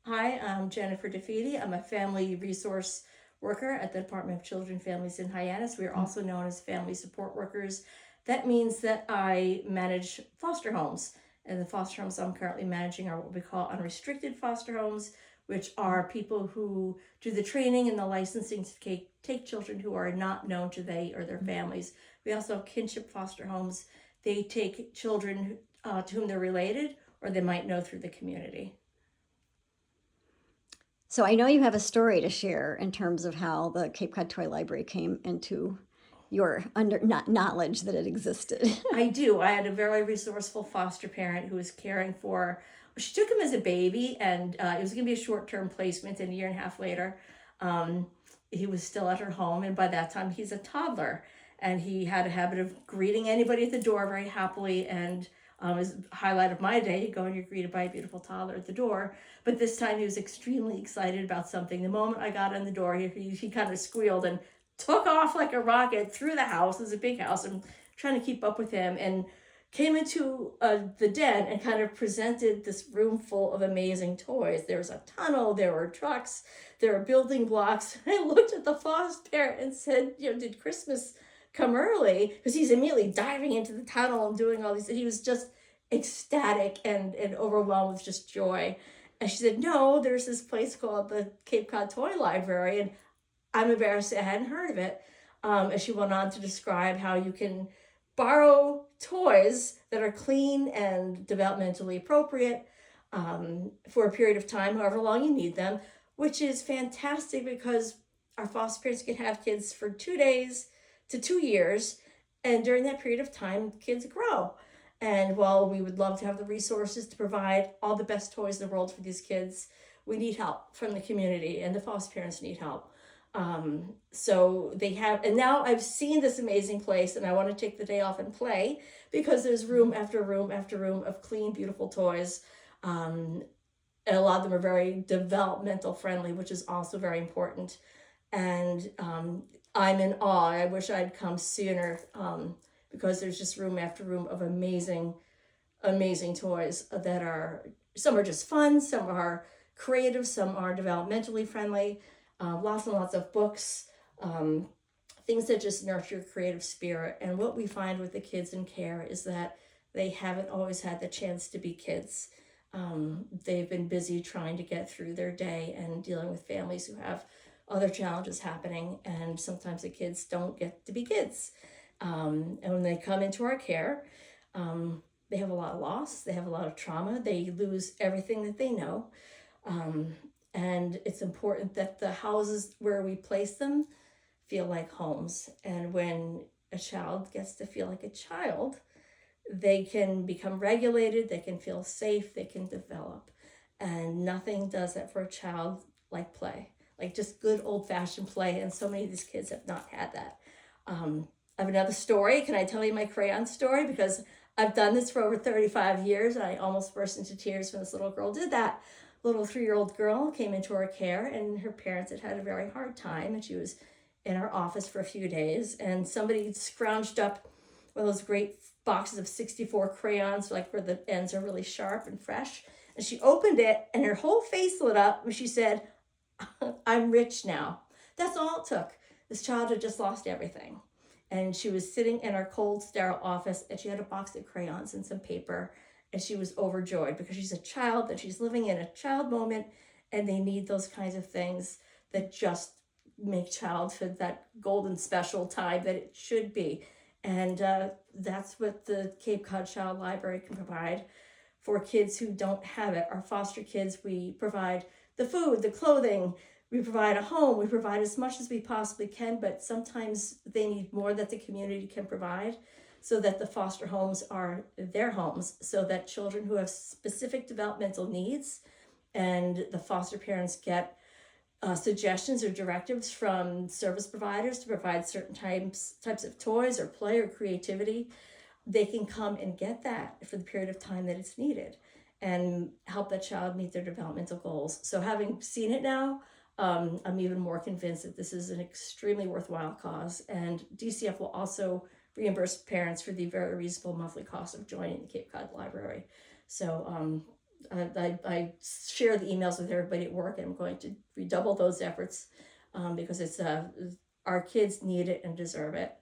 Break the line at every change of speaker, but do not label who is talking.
Hi, I'm Jennifer DeFede. I'm a family resource worker at the Department of Children, Families, and Hyannis. We are also known as family support workers. That means that I manage foster homes. And the foster homes I'm currently managing are what we call unrestricted foster homes, which are people who do the training and the licensing to take children who are not known to they or their families. We also have kinship foster homes. They take children to whom they're related or they might know through the community.
So I know you have a story to share in terms of how the Cape Cod Toy Library came into your knowledge that it existed.
I do. I had a very resourceful foster parent who was caring for. She took him as a baby, and it was going to be a short-term placement. And a year and a half later, um, he was still at her home, and by that time, he's a toddler, and he had a habit of greeting anybody at the door very happily. And as a highlight of my day, you go and you're greeted by a beautiful toddler at the door. But this time, he was extremely excited about something. The moment I got in the door, he kind of squealed and took off like a rocket through the house. It's a big house, and trying to keep up with him, and came into the den and kind of presented this room full of amazing toys. There was a tunnel, there were trucks, there were building blocks. I looked at the foster parent and said, did Christmas come early? Because he's immediately diving into the tunnel and doing all these. He was just ecstatic and overwhelmed with just joy. And she said, no, there's this place called the Cape Cod Toy Library. And I'm embarrassed to say I hadn't heard of it. And she went on to describe how you can borrow toys that are clean and developmentally appropriate for a period of time, however long you need them, which is fantastic because our foster parents can have kids for 2 days to 2 years. And during that period of time, kids grow. And while we would love to have the resources to provide all the best toys in the world for these kids, we need help from the community, and the foster parents need help. So they have, and now I've seen this amazing place, and I want to take the day off and play because there's room after room after room of clean, beautiful toys. And a lot of them are very developmental friendly, which is also very important. And I'm in awe. I wish I'd come sooner because there's just room after room of amazing, amazing toys that are, some are just fun, some are creative, some are developmentally friendly. Lots and lots of books, things that just nurture your creative spirit. And what we find with the kids in care is that they haven't always had the chance to be kids. They've been busy trying to get through their day and dealing with families who have other challenges happening. And sometimes the kids don't get to be kids. And when they come into our care, they have a lot of loss, they have a lot of trauma, they lose everything that they know. And it's important that the houses where we place them feel like homes. And when a child gets to feel like a child, they can become regulated, they can feel safe, they can develop. And nothing does that for a child like play, like just good old fashioned play. And so many of these kids have not had that. I have another story. Can I tell you my crayon story? Because I've done this for over 35 years, and I almost burst into tears when this little girl did that. Little 3-year-old girl came into our care, and her parents had had a very hard time, and she was in our office for a few days, and somebody scrounged up one of those great boxes of 64 crayons, like where the ends are really sharp and fresh, and she opened it, and her whole face lit up, and she said, I'm rich now. That's all it took. This child had just lost everything. And she was sitting in our cold, sterile office, and she had a box of crayons and some paper, and she was overjoyed because she's a child and she's living in a child moment, and they need those kinds of things that just make childhood that golden special time that it should be. And that's what the Cape Cod Child Library can provide for kids who don't have it. Our foster kids, we provide the food, the clothing, we provide a home, we provide as much as we possibly can, but sometimes they need more that the community can provide, so that the foster homes are their homes, so that children who have specific developmental needs and the foster parents get suggestions or directives from service providers to provide certain types of toys or play or creativity, they can come and get that for the period of time that it's needed and help that child meet their developmental goals. So having seen it now, I'm even more convinced that this is an extremely worthwhile cause, and DCF will also reimburse parents for the very reasonable monthly cost of joining the Cape Cod Library. So I share the emails with everybody at work, and I'm going to redouble those efforts because it's our kids need it and deserve it.